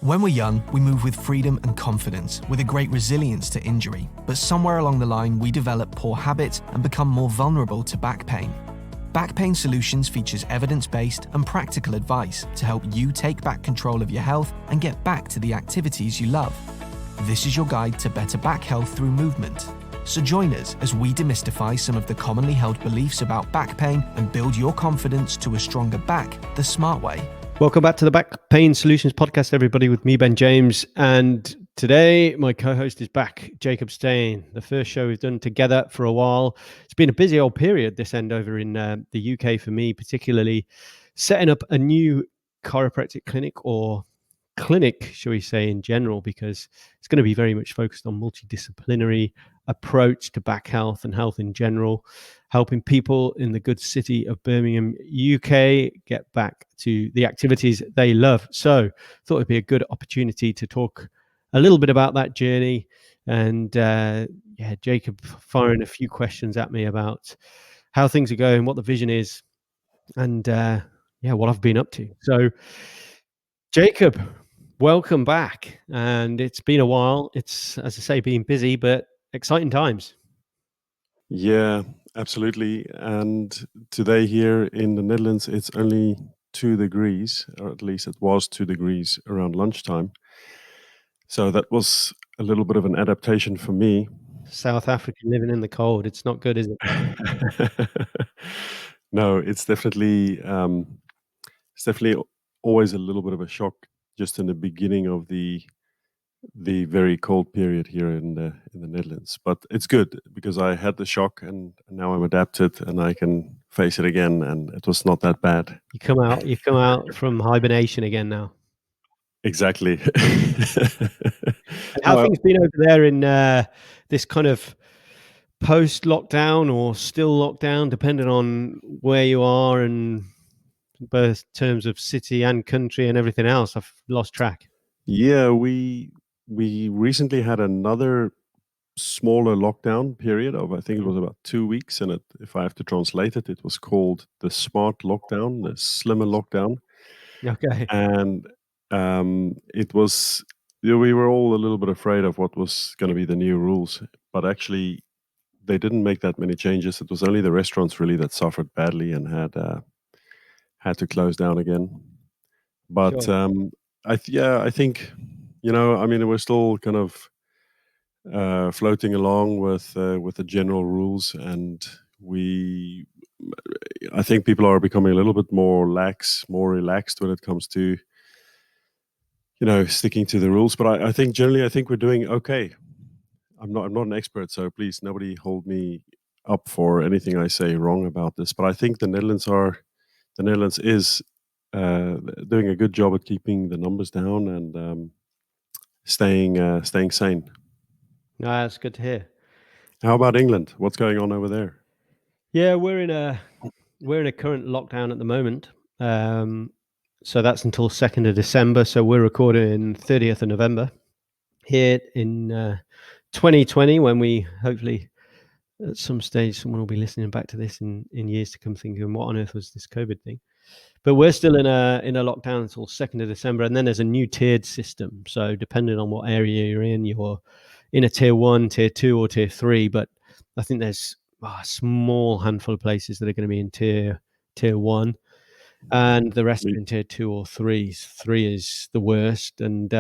When we're young, we move with freedom and confidence, with a great resilience to injury. But somewhere along the line, we develop poor habits and become more vulnerable to back pain. Back Pain Solutions features evidence-based and practical advice to help you take back control of your health and get back to the activities you love. This is your guide to better back health through movement. So join us as we demystify some of the commonly held beliefs about back pain and build your confidence to a stronger back the smart way. Welcome back to the Back Pain Solutions podcast, everybody, with me, Ben James. And today, my co-host is back, Jacob Stain. The first show we've done together for a while. It's been a busy old period this end over in the UK for me, particularly setting up a new chiropractic clinic, or clinic, shall we say, in general, because it's going to be very much focused on multidisciplinary approach to back health and health in general, helping people in the good city of Birmingham, UK, get back to the activities they love. So thought it'd be a good opportunity to talk a little bit about that journey. And Jacob firing a few questions at me about how things are going, what the vision is, and what I've been up to. So Jacob, welcome back. And it's been a while. It's, as I say, been busy, but exciting times. Yeah, absolutely. And today here in the Netherlands, it's only 2 degrees, or at least it was 2 degrees around lunchtime. So that was a little bit of an adaptation for me. South Africa living in the cold. It's not good, is it? No, it's definitely always a little bit of a shock just in the beginning of the very cold period here in the Netherlands. But it's good because I had the shock and now I'm adapted and I can face it again, and it was not that bad. You come out from hibernation again now. Exactly. And how things been over there in this kind of post-lockdown or still lockdown, depending on where you are, and both terms of city and country and everything else? I've lost track. Yeah, we recently had another smaller lockdown period of, I think it was about 2 weeks, and if I have to translate it, it was called the smart lockdown, the slimmer lockdown. Okay. And it was, we were all a little bit afraid of what was going to be the new rules, but actually they didn't make that many changes. It was only the restaurants really that suffered badly and had to close down again. But Sure. I think, I mean, we're still kind of floating along with the general rules, and I think people are becoming a little bit more relaxed when it comes to, sticking to the rules. But I think generally, I think we're doing okay. I'm not an expert, so please, nobody hold me up for anything I say wrong about this. But I think the Netherlands is doing a good job at keeping the numbers down and staying sane. No, that's good to hear. How about England? What's going on over there? Yeah, we're in a current lockdown at the moment. So that's until 2nd of December. So we're recording 30th of November here in 2020, when we hopefully at some stage someone will be listening back to this in years to come thinking, what on earth was this COVID thing? But we're still in a lockdown until 2nd of December. And then there's a new tiered system. So depending on what area you're in a tier 1, tier 2 or tier 3. But I think there's a small handful of places that are going to be in tier 1, and the rest are in tier 2 or 3. 3 is the worst, and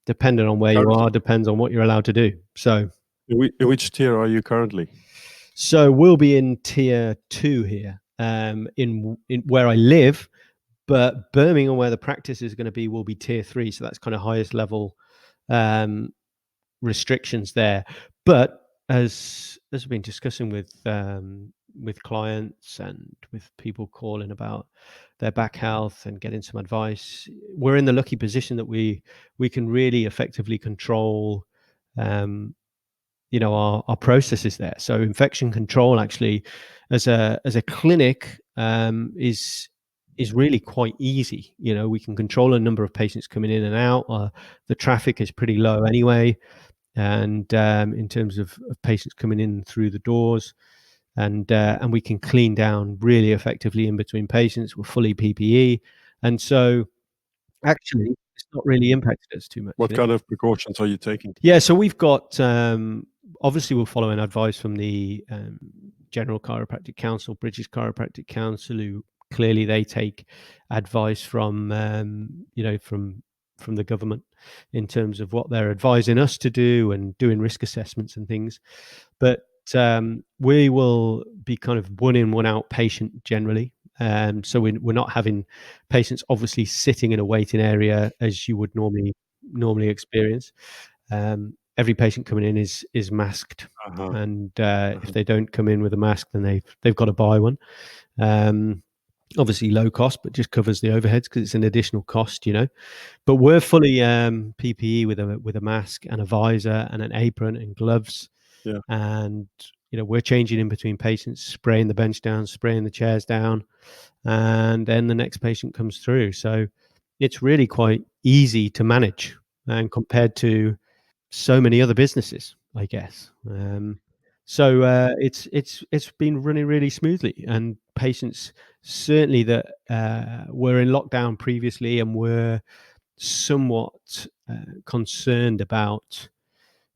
depending on where you are, depends on what you're allowed to do. So in which tier are you currently? So we'll be in tier 2 here, in where I live, but Birmingham, where the practice is going to be, will be tier 3. So that's kind of highest level restrictions there. But as we've been discussing with clients and with people calling about their back health and getting some advice, we're in the lucky position that we can really effectively control our processes there. So infection control, actually, as a clinic, is really quite easy. We can control a number of patients coming in and out. The traffic is pretty low anyway, and in terms of patients coming in through the doors, and we can clean down really effectively in between patients. We're fully PPE, and so actually, it's not really impacted us too much. What You know? kind of precautions are you taking? Yeah, so we've got obviously we're following advice from the General Chiropractic Council, British Chiropractic Council, who clearly they take advice from from the government in terms of what they're advising us to do and doing risk assessments and things. But we will be kind of one in, one out patient generally. So we're not having patients obviously sitting in a waiting area as you would normally experience. Every patient coming in is masked, Uh-huh. and if they don't come in with a mask, then they've got to buy one. Obviously low cost, but just covers the overheads because it's an additional cost, you know. But we're fully PPE with a mask and a visor and an apron and gloves. Yeah. And we're changing in between patients, spraying the bench down, spraying the chairs down, and then the next patient comes through. So it's really quite easy to manage, and compared to so many other businesses, I guess. It's been running really smoothly, and patients certainly that were in lockdown previously and were somewhat concerned about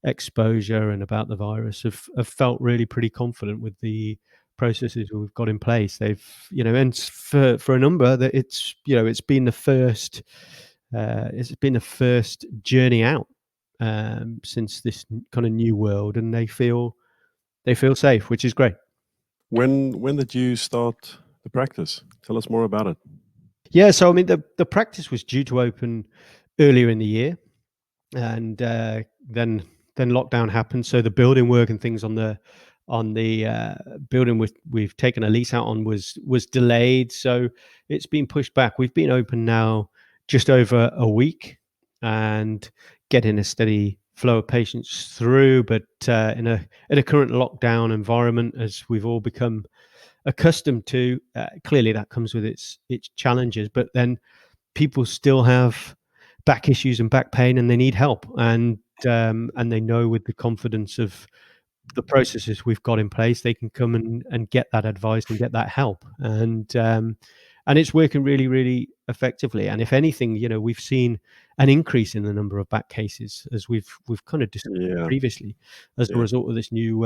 exposure and about the virus have felt really pretty confident with the processes we've got in place. They've, and for a number that it's been the first journey out since this kind of new world, and they feel safe, which is great. When did you start the practice? Tell us more about it. Yeah, so I mean, the practice was due to open earlier in the year, and then lockdown happened. So the building work and things on the building we've taken a lease out on was delayed. So it's been pushed back. We've been open now just over a week and getting a steady flow of patients through. But in a current lockdown environment, as we've all become accustomed to, clearly that comes with its challenges. But then people still have back issues and back pain, and they need help, and they know with the confidence of the processes we've got in place, they can come and get that advice and get that help, and it's working really, really effectively. And if anything, we've seen an increase in the number of back cases, as we've kind of discussed previously, as a result of this new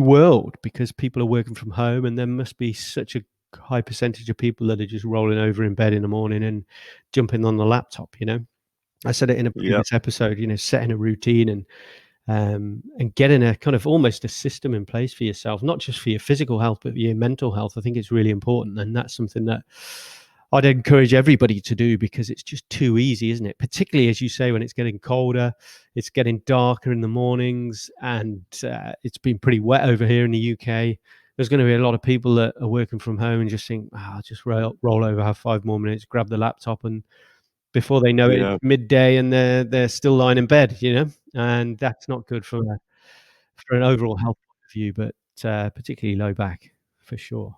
world, because people are working from home, and there must be such a high percentage of people that are just rolling over in bed in the morning and jumping on the laptop. I said it in a previous episode, setting a routine and getting a kind of almost a system in place for yourself, not just for your physical health, but your mental health. I think it's really important. And that's something that I'd encourage everybody to do, because it's just too easy, isn't it? Particularly, as you say, when it's getting colder, it's getting darker in the mornings, and it's been pretty wet over here in the UK. There's going to be a lot of people that are working from home and just think, I'll just roll over, have 5 more minutes, grab the laptop, and before they know it, it's midday and they're still lying in bed, and that's not good for an overall health point of view, but particularly low back, for sure.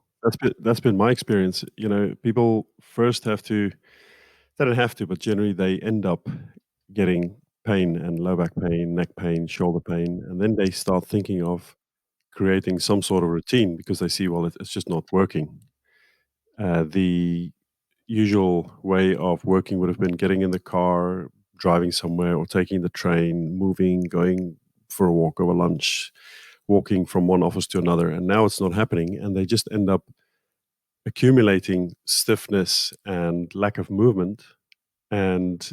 That's been my experience. People first they don't have to, but generally they end up getting pain and low back pain, neck pain, shoulder pain, and then they start thinking of creating some sort of routine because they see, well, it's just not working. The usual way of working would have been getting in the car, driving somewhere, or taking the train, moving, going for a walk over lunch, walking from one office to another. And now it's not happening, and they just end up accumulating stiffness and lack of movement. And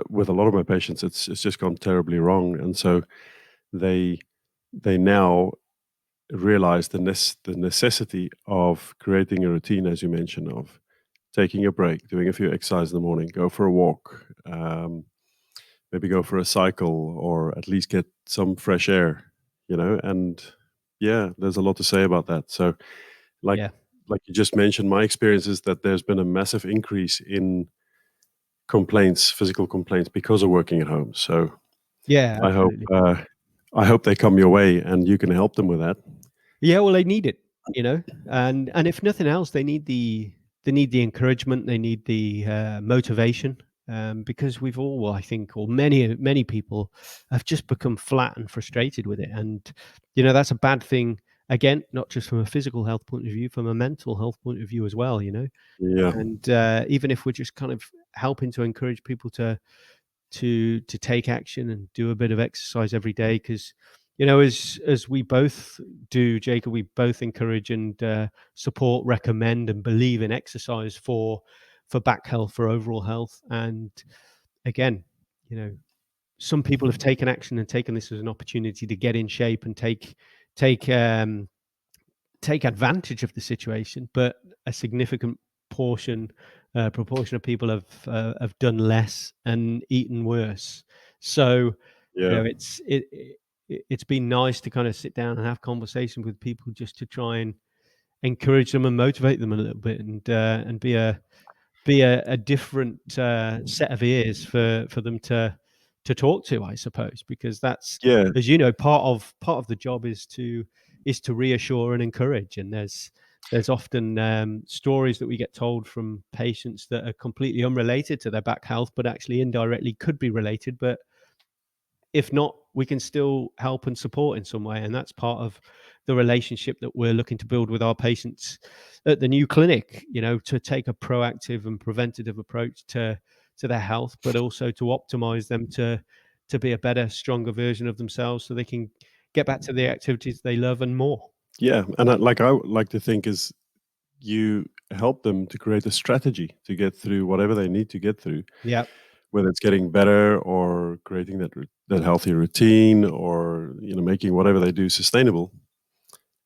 with a lot of my patients, it's just gone terribly wrong. And so they now realize the necessity of creating a routine, as you mentioned, of taking a break, doing a few exercises in the morning, go for a walk, maybe go for a cycle, or at least get some fresh air, and there's a lot to say about that. So like you just mentioned, my experience is that there's been a massive increase in physical complaints, because of working at home. So I hope they come your way and you can help them with that. Yeah, well, they need it, and if nothing else, they need the encouragement, they need the motivation, because we've all, I think, or many people have just become flat and frustrated with it, and that's a bad thing again, not just from a physical health point of view, from a mental health point of view as well, you know. Yeah. And even if we're just kind of helping to encourage people to take action and do a bit of exercise every day, because you know, as we both do, Jacob, we both encourage and support, recommend, and believe in exercise for back health, for overall health. And again, you know, some people have taken action and taken this as an opportunity to get in shape and take advantage of the situation, but a significant proportion of people have done less and eaten worse. So, you Yeah. know, it's been nice to kind of sit down and have conversations with people just to try and encourage them and motivate them a little bit, and be a different set of ears for them to talk to, I suppose, because that's, Yeah. as you know, part of the job is to reassure and encourage. And there's often stories that we get told from patients that are completely unrelated to their back health, but actually indirectly could be related. But if not, we can still help and support in some way. And that's part of the relationship that we're looking to build with our patients at the new clinic, you know, to take a proactive and preventative approach to their health, but also to optimize them to be a better, stronger version of themselves so they can get back to the activities they love and more. Yeah. And I would like to think is you help them to create a strategy to get through whatever they need to get through, Yeah. whether it's getting better or creating that healthy routine, or making whatever they do sustainable.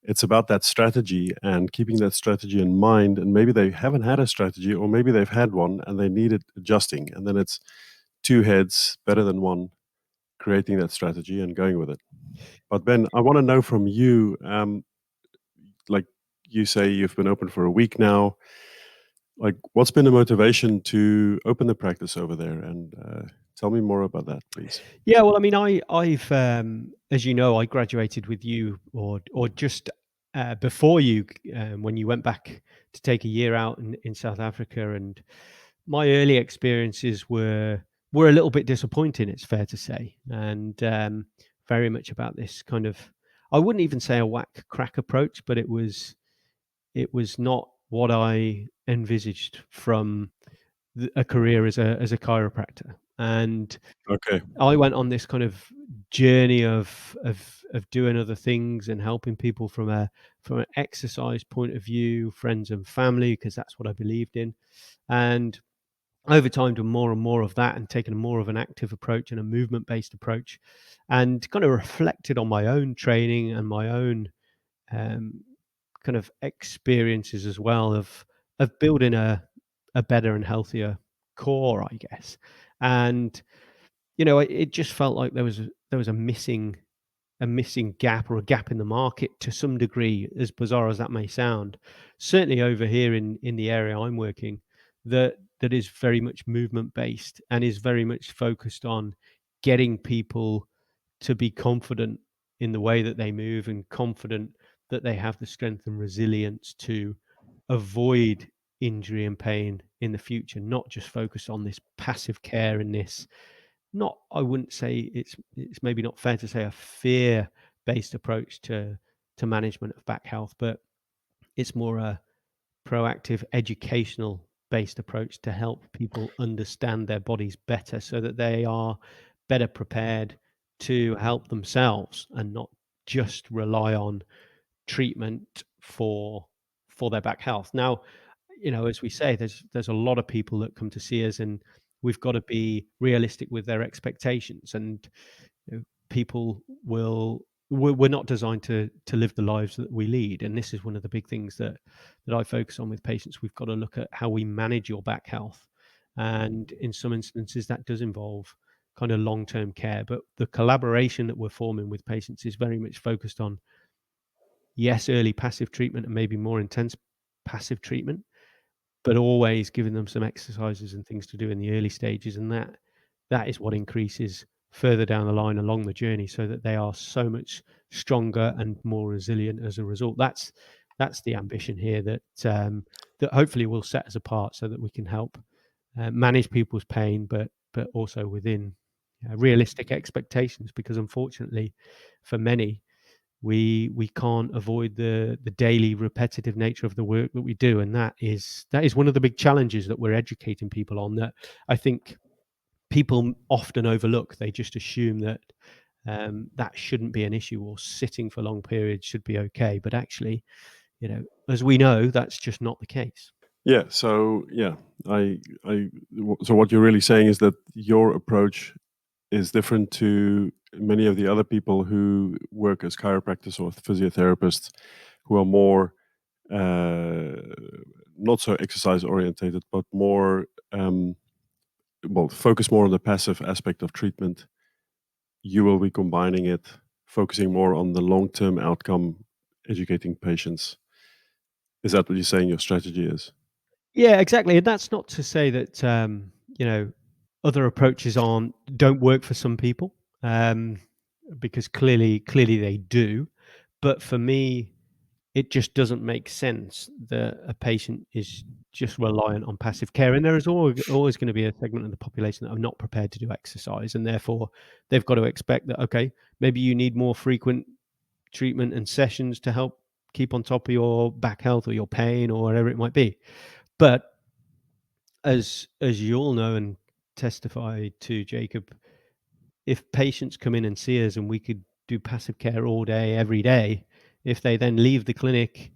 It's about that strategy and keeping that strategy in mind. And maybe they haven't had a strategy, or maybe they've had one and they need it adjusting. And then it's two heads better than one, creating that strategy and going with it. But Ben, I want to know from you, like you say, you've been open for a week now. Like, what's been the motivation to open the practice over there? And tell me more about that, please. Yeah, well, I mean, I've as you know, I graduated with you, or just before you, when you went back to take a year out in South Africa. And my early experiences were a little bit disappointing, it's fair to say, and very much about this kind of, I wouldn't even say a whack crack approach, but it was not what I envisaged from a career as a chiropractor. And Okay. I went on this kind of journey of doing other things and helping people from an exercise point of view, friends and family, because that's what I believed in. And over time, done more and more of that, and taken more of an active approach and a movement based approach, and kind of reflected on my own training and my own um, kind of experiences as well of building a better and healthier core, I guess. And you know, it just felt like there was a missing gap, or a gap in the market to some degree, as bizarre as that may sound. Certainly over here in the area I'm working, that is very much movement based and is very much focused on getting people to be confident in the way that they move, and confident that they have the strength and resilience to avoid injury and pain in the future, not just focus on this passive care and this, not, I wouldn't say, it's maybe not fair to say a fear-based approach to management of back health, but it's more a proactive educational based approach to help people understand their bodies better so that they are better prepared to help themselves and not just rely on treatment for their back health. Now, you know, as we say, there's a lot of people that come to see us, and we've got to be realistic with their expectations. And you know, people will we're not designed to live the lives that we lead. And this is one of the big things that I focus on with patients. We've got to look at how we manage your back health, and in some instances that does involve kind of long-term care. But the collaboration that we're forming with patients is very much focused on, yes, early passive treatment and maybe more intense passive treatment, but always giving them some exercises and things to do in the early stages. And that is what increases further down the line along the journey, so that they are so much stronger and more resilient as a result. That's the ambition here, that hopefully will set us apart, so that we can help manage people's pain, but also within realistic expectations. Because unfortunately, for many, we can't avoid the daily repetitive nature of the work that we do, and that is one of the big challenges that we're educating people on, that I think people often overlook. They just assume that that shouldn't be an issue, or sitting for long periods should be okay. But actually, as we know, that's just not the case. Yeah. So so what you're really saying is that your approach is different to many of the other people who work as chiropractors or physiotherapists, who are more not so exercise orientated, but more focus more on the passive aspect of treatment. You will be combining it, focusing more on the long-term outcome, educating patients. Is that what you're saying your strategy is? Yeah, exactly. And that's not to say that other approaches don't work for some people, because clearly they do. But for me, it just doesn't make sense that a patient is just reliant on passive care. And there is always going to be a segment of the population that are not prepared to do exercise, and therefore they've got to expect that, okay, maybe you need more frequent treatment and sessions to help keep on top of your back health or your pain or whatever it might be. But as you all know and testify to, Jacob, if patients come in and see us and we could do passive care all day, every day, if they then leave the clinic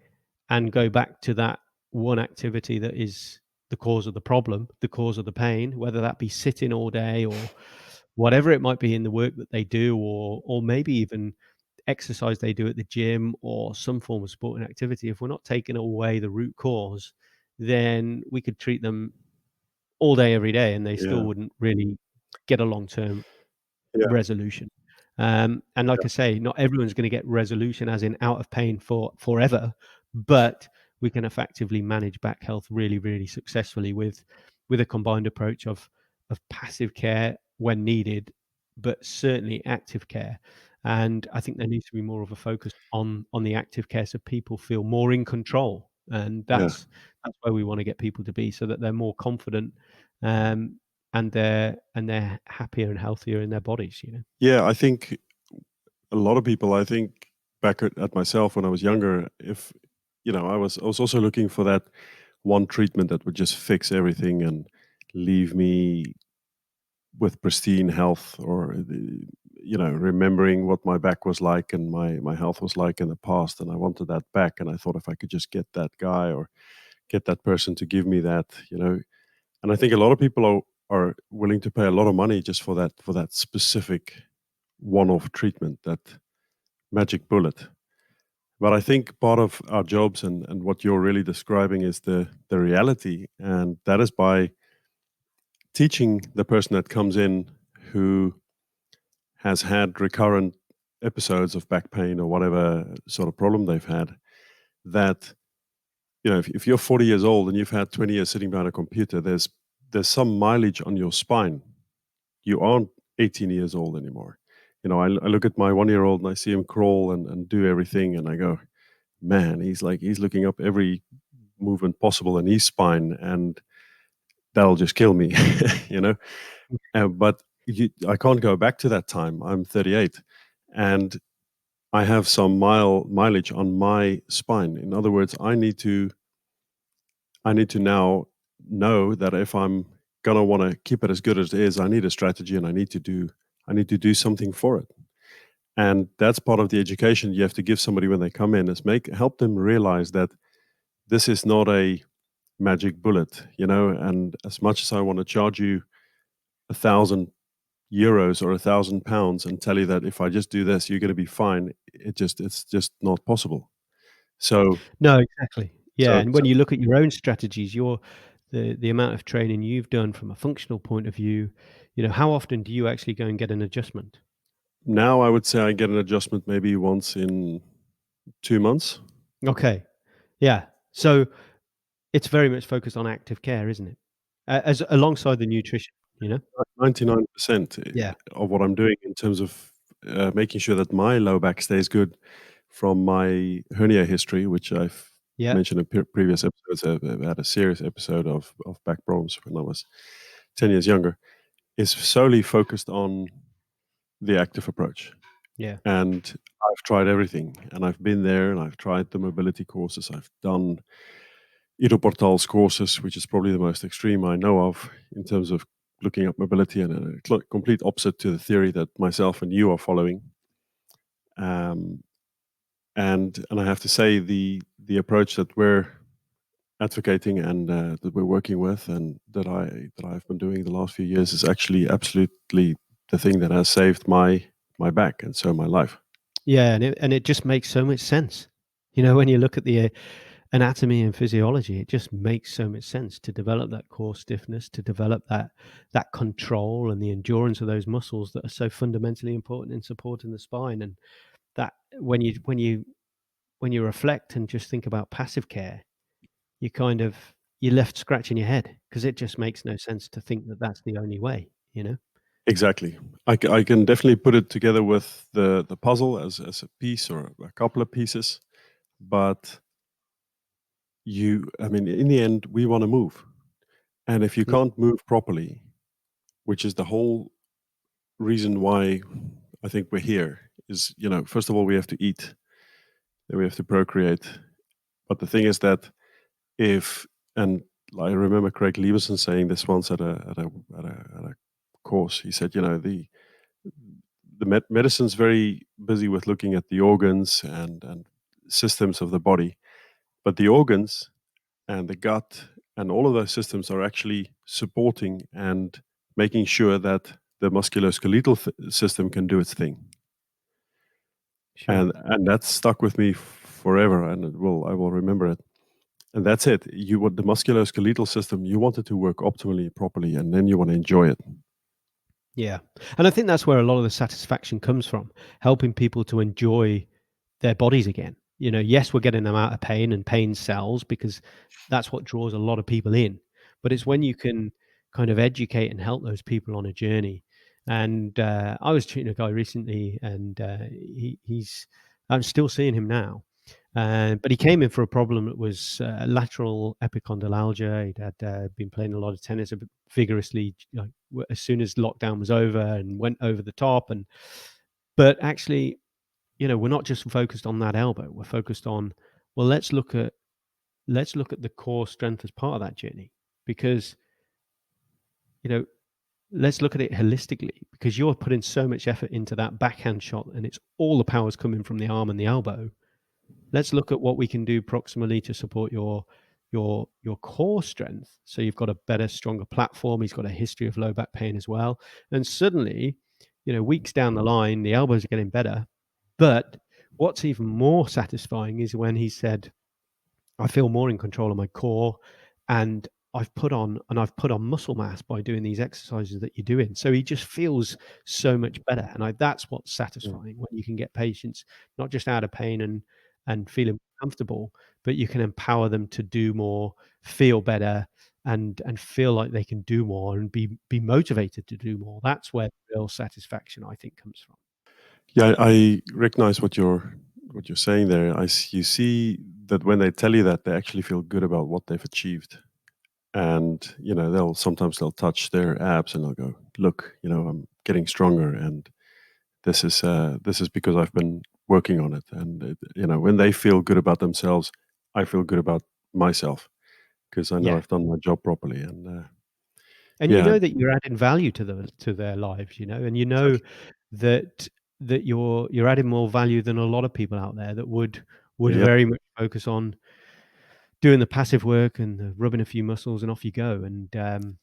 and go back to that one activity that is the cause of the problem, the cause of the pain, whether that be sitting all day or whatever it might be in the work that they do, or maybe even exercise they do at the gym or some form of sporting activity, if we're not taking away the root cause, then we could treat them all day, every day, and they still Yeah. wouldn't really get a long-term Yeah. resolution. And like I say, not everyone's going to get resolution as in out of pain for forever, but we can effectively manage back health really, really successfully with a combined approach of passive care when needed, but certainly active care. And I think there needs to be more of a focus on the active care, so people feel more in control. And Yeah. that's where we want to get people to be, so that they're more confident, and they're happier and healthier in their bodies. Yeah. I think a lot of people, I think back at myself when I was younger, if I was also looking for that one treatment that would just fix everything and leave me with pristine health, or remembering what my back was like and my health was like in the past, and I wanted that back. And I thought, if I could just get that guy or get that person to give me that, and I think a lot of people are willing to pay a lot of money just for that specific one-off treatment, that magic bullet. But I think part of our jobs, and what you're really describing, is the reality, and that is by teaching the person that comes in, who has had recurrent episodes of back pain or whatever sort of problem they've had, that if you're 40 years old and you've had 20 years sitting behind a computer, there's some mileage on your spine. You aren't 18 years old anymore. I look at my 1-year-old and I see him crawl and do everything, and I go, man, he's looking up every movement possible in his spine, and that'll just kill me, you know. But I can't go back to that time. I'm 38, and I have some mileage on my spine. In other words, I need to now know that if I'm gonna want to keep it as good as it is, I need a strategy, and I need to do something for it. And that's part of the education you have to give somebody when they come in, is help them realize that this is not a magic bullet, and as much as I want to charge you €1,000 or £1,000 and tell you that if I just do this, you're going to be fine, it's just not possible. So, No, exactly. Yeah, so, and so when you look at your own strategies, the amount of training you've done from a functional point of view, how often do you actually go and get an adjustment? now I would say I get an adjustment maybe once in 2 months. Okay. Yeah. So it's very much focused on active care, isn't it? As alongside the nutrition, you know? 99% Yeah. of what I'm doing in terms of making sure that my low back stays good, from my hernia history, which I've Yeah. mentioned in previous episodes. I had a serious episode of back problems when I was 10 years younger, is solely focused on the active approach. Yeah. And I've tried everything, and I've been there, and I've tried the mobility courses. I've done Ido Portal's courses, which is probably the most extreme I know of in terms of looking at mobility, and a complete opposite to the theory that myself and you are following. Um, and I have to say the approach that we're advocating and that we're working with, and that I've been doing the last few years, is actually absolutely the thing that has saved my back and so my life. Yeah, and it just makes so much sense. When you look at the anatomy and physiology, it just makes so much sense to develop that core stiffness, to develop that control and the endurance of those muscles that are so fundamentally important in supporting the spine. And that when you reflect and just think about passive care, you're left scratching your head, because it just makes no sense to think that that's the only way. Exactly. I can definitely put it together with the puzzle as a piece or a couple of pieces, but I mean, in the end, we want to move. And if you Yeah, can't move properly, which is the whole reason why I think we're here, is, first of all, we have to eat, then we have to procreate. But the thing is that if, and I remember Craig Leveson saying this once at a course. He said, the medicine's very busy with looking at the organs and systems of the body, but the organs and the gut and all of those systems are actually supporting and making sure that the musculoskeletal system can do its thing. sure. And that's stuck with me forever, and I will remember it. And that's it. You want the musculoskeletal system, you want it to work optimally, properly, and then you want to enjoy it. Yeah. And I think that's where a lot of the satisfaction comes from, helping people to enjoy their bodies again. Yes, we're getting them out of pain, and pain sells, because that's what draws a lot of people in. But it's when you can kind of educate and help those people on a journey. And I was treating a guy recently, and I'm still seeing him now. But he came in for a problem that was lateral epicondylalgia. He'd had been playing a lot of tennis vigorously, as soon as lockdown was over, and went over the top. But actually, we're not just focused on that elbow. We're focused on, well, let's look at the core strength as part of that journey, because you know let's look at it holistically, because you're putting so much effort into that backhand shot, and it's all the power's coming from the arm and the elbow. Let's look at what we can do proximally to support your core strength. So you've got a better, stronger platform. He's got a history of low back pain as well. And suddenly, weeks down the line, the elbows are getting better. But what's even more satisfying is when he said, I feel more in control of my core, and I've put on muscle mass by doing these exercises that you're doing. So he just feels so much better. And that's what's Mm. satisfying, when you can get patients not just out of pain and feeling comfortable, but you can empower them to do more, feel better, and feel like they can do more, and be motivated to do more. That's where the real satisfaction, I think, comes from. Yeah, I recognize what you're saying there. You see that when they tell you that, they actually feel good about what they've achieved. And they'll touch their abs and they'll go, look, I'm getting stronger, and this is because I've been working on it. And when they feel good about themselves, I feel good about myself, because I know Yeah. I've done my job properly. And And yeah, that you're adding value to their lives, and exactly. that you're adding more value than a lot of people out there that would Yep. very much focus on doing the passive work and the rubbing a few muscles and off you go. And it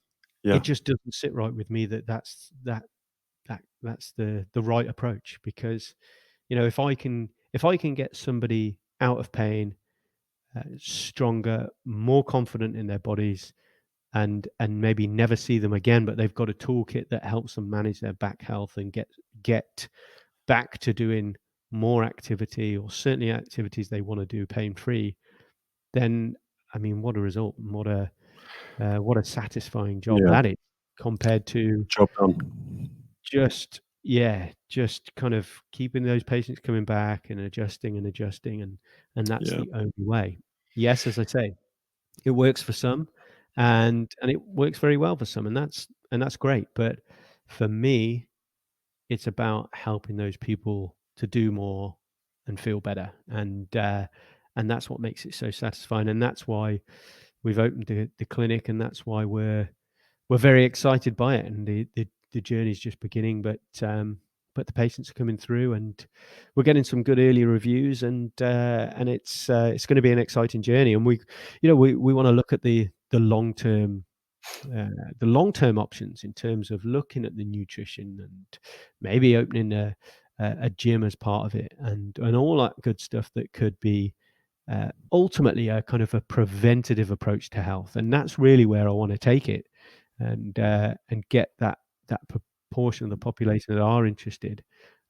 Yeah. just doesn't sit right with me that's the right approach, because if I can get somebody out of pain, stronger, more confident in their bodies, and maybe never see them again, but they've got a toolkit that helps them manage their back health and get back to doing more activity, or certainly activities they want to do pain free, then I mean, what a result, and what a satisfying job Yeah. that is, compared to Job done. just kind of keeping those patients coming back and adjusting and adjusting, and that's Yeah. the only way. Yes, as I say, it works for some, and it works very well for some, and that's great. But for me, it's about helping those people to do more and feel better, and that's what makes it so satisfying, and that's why we've opened the clinic, and that's why we're very excited by it, and the journey's just beginning, but the patients are coming through, and we're getting some good early reviews, and it's going to be an exciting journey, and we want to look at the long term. The long-term options in terms of looking at the nutrition and maybe opening a gym as part of it, and all that good stuff that could be ultimately a kind of a preventative approach to health, and that's really where I want to take it, and get that proportion of the population that are interested.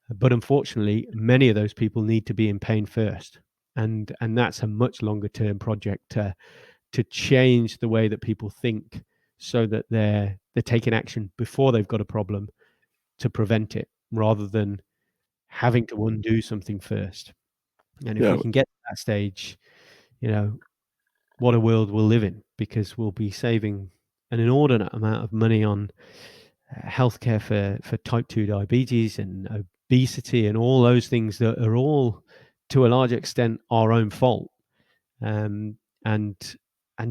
But unfortunately, many of those people need to be in pain first, and that's a much longer term project to change the way that people think, so that they're taking action before they've got a problem to prevent it, rather than having to undo something first. And if Yeah, we can get to that stage, what a world we'll live in, because we'll be saving an inordinate amount of money on healthcare for type 2 diabetes and obesity and all those things that are all, to a large extent, our own fault. And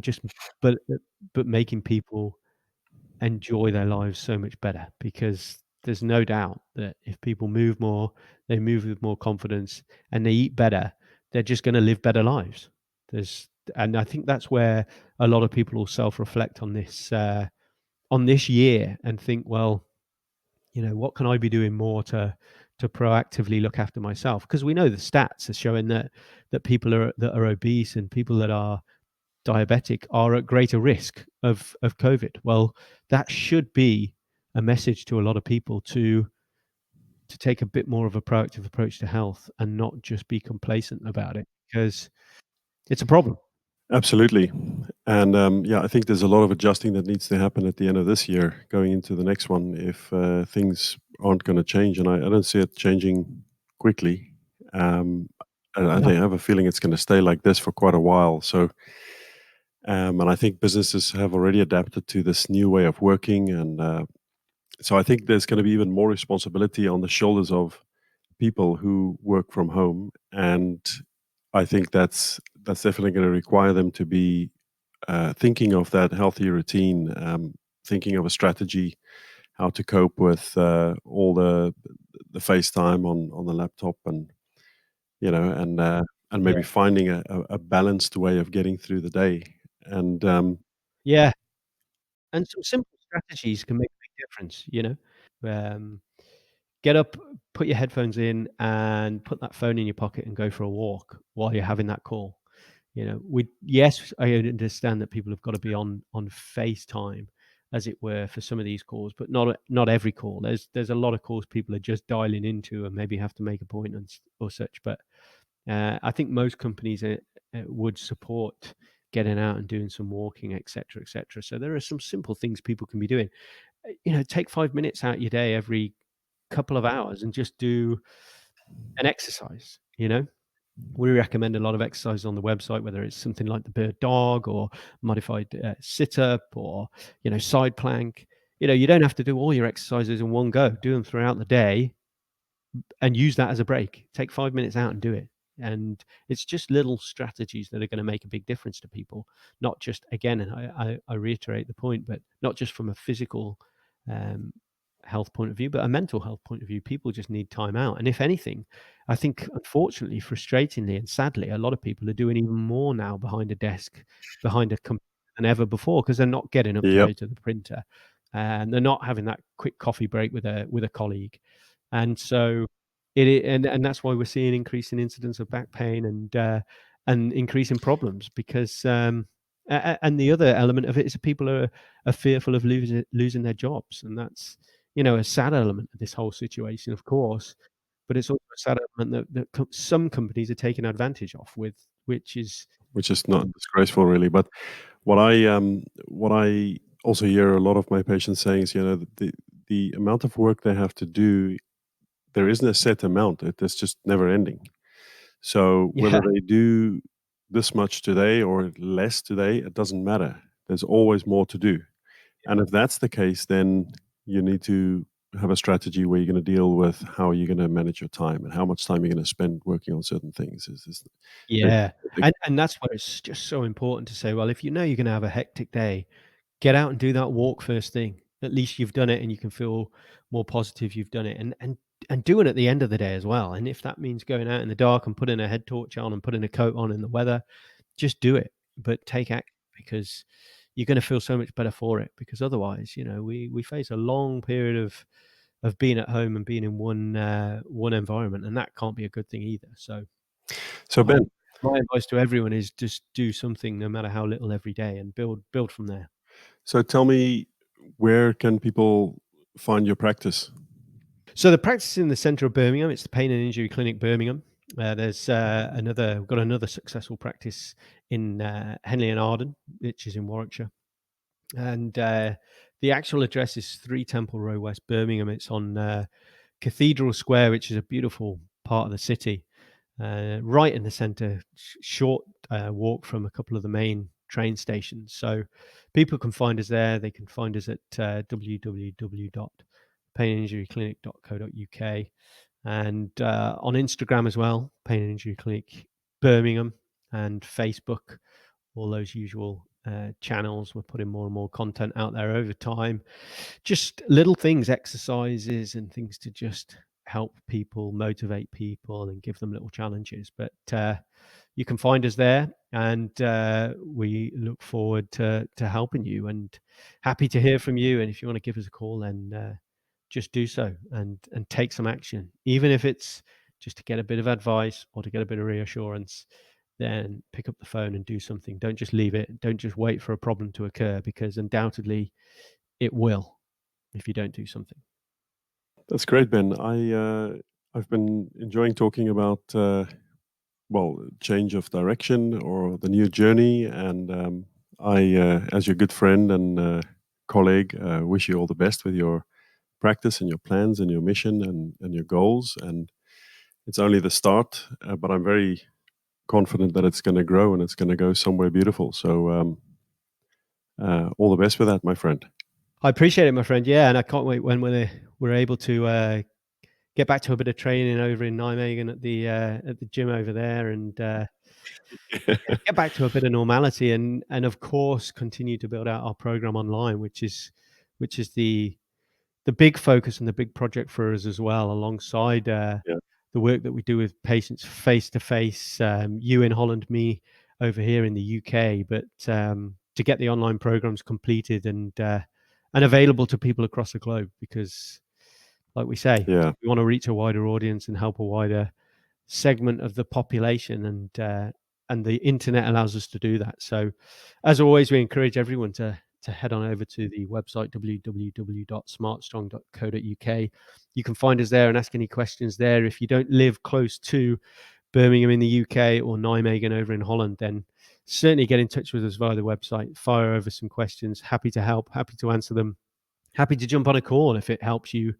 just but making people enjoy their lives so much better, because there's no doubt that if people move more, they move with more confidence, and they eat better, they're just going to live better lives. And I think that's where a lot of people will self-reflect on this year and think, well, what can I be doing more to proactively look after myself? Because we know the stats are showing that people that are obese and people that are diabetic are at greater risk of COVID. Well, that should be a message to a lot of people to take a bit more of a proactive approach to health and not just be complacent about it, because it's a problem. absolutely. And yeah, I think there's a lot of adjusting that needs to happen at the end of this year, going into the next one, if things aren't going to change. And I don't see it changing quickly. Um, and I No. think I have a feeling it's going to stay like this for quite a while. So, and I think businesses have already adapted to this new way of working. And so I think there's going to be even more responsibility on the shoulders of people who work from home. And I think that's definitely going to require them to be thinking of that healthy routine, thinking of a strategy, how to cope with all the FaceTime on the laptop, and and maybe Yeah. finding a balanced way of getting through the day. And Yeah. And some simple strategies can make a big difference. Um, get up, put your headphones in, and put that phone in your pocket and go for a walk while you're having that call. Yes, I understand that people have got to be on FaceTime, as it were, for some of these calls, but not every call. There's a lot of calls people are just dialing into and maybe have to make appointments or such. But I think most companies would support getting out and doing some walking, etc., etc. So there are some simple things people can be doing. Take 5 minutes out your day every couple of hours and just do an exercise. We recommend a lot of exercises on the website, whether it's something like the bird dog or modified sit up or side plank. You don't have to do all your exercises in one go. Do them throughout the day and use that as a break. Take 5 minutes out and do it. And it's just little strategies that are going to make a big difference to people. Not just, again, and I reiterate the point, but not just from a physical um, health point of view, but a mental health point of view. People just need time out. And if anything, I think, unfortunately, frustratingly and sadly, a lot of people are doing even more now behind a desk, behind a computer than ever before, because they're not getting up to yep, go to the printer, and they're not having that quick coffee break with a colleague. And so and that's why we're seeing increase in incidence of back pain and increase in problems, because and the other element of it is that people are fearful of losing their jobs, and that's a sad element of this whole situation, of course, but it's also a sad element that some companies are taking advantage of, which is which is not disgraceful, really. But what I also hear a lot of my patients saying is, the amount of work they have to do, there isn't a set amount. It's just never ending. So whether yeah, they do this much today or less today, it doesn't matter. There's always more to do. And if that's the case, then you need to have a strategy where you're going to deal with how you're going to manage your time and how much time you're going to spend working on certain things. Yeah. And that's where it's just so important to say, well, if you know you're going to have a hectic day, get out and do that walk first thing. At least you've done it and you can feel more positive you've done it. And do it at the end of the day as well. And if that means going out in the dark and putting a head torch on and putting a coat on in the weather, just do it. But take action, because you're going to feel so much better for it. Because otherwise, we face a long period of being at home and being in one environment, and that can't be a good thing either. So Ben, my advice to everyone is just do something, no matter how little, every day, and build from there. so tell me, where can people find your practice? So the practice is in the centre of Birmingham. It's the Pain and Injury Clinic, Birmingham. We've got another successful practice in Henley and Arden, which is in Warwickshire. And the actual address is 3 Temple Row, West Birmingham. It's on Cathedral Square, which is a beautiful part of the city, right in the centre, short walk from a couple of the main train stations. So people can find us there. They can find us at www.paininjuryclinic.co.uk, and on Instagram as well, Pain and Injury Clinic Birmingham, and Facebook, all those usual channels. We're putting more and more content out there over time, just little things, exercises and things to just help people, motivate people, and give them little challenges. But you can find us there, and we look forward to helping you, and happy to hear from you. And if you want to give us a call, then just do so, and take some action, even if it's just to get a bit of advice or to get a bit of reassurance. Then pick up the phone and do something. Don't just leave it. Don't just wait for a problem to occur, because undoubtedly it will if you don't do something. That's great, Ben. I've been enjoying talking about change of direction or the new journey, and as your good friend and colleague, wish you all the best with your practice and your plans and your mission and your goals. And it's only the start, but I'm very confident that it's going to grow and it's going to go somewhere beautiful. So all the best with that, my friend. I appreciate it, my friend. Yeah, and I can't wait when we're able to get back to a bit of training over in Nijmegen at the gym over there, and get back to a bit of normality, and of course continue to build out our program online, which is the big focus and the big project for us as well, alongside the work that we do with patients face to face. You in Holland, me over here in the UK, but to get the online programs completed and available to people across the globe, because, like we say, we want to reach a wider audience and help a wider segment of the population, and the internet allows us to do that. So, as always, we encourage everyone to head on over to the website www.smartstrong.co.uk. You can find us there and ask any questions there. If you don't live close to Birmingham in the UK or Nijmegen over in Holland, then certainly get in touch with us via the website. Fire over some questions. Happy to help. Happy to answer them. Happy to jump on a call if it helps you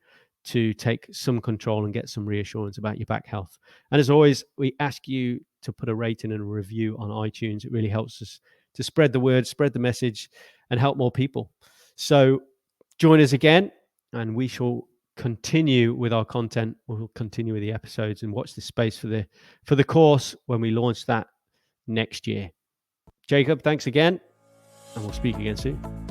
to take some control and get some reassurance about your back health. And as always, we ask you to put a rating and a review on iTunes. It really helps us to spread the word, spread the message, and help more people. So join us again, and we shall continue with our content. We'll continue with the episodes, and watch this space for the course when we launch that next year. Jacob, thanks again, and we'll speak again soon.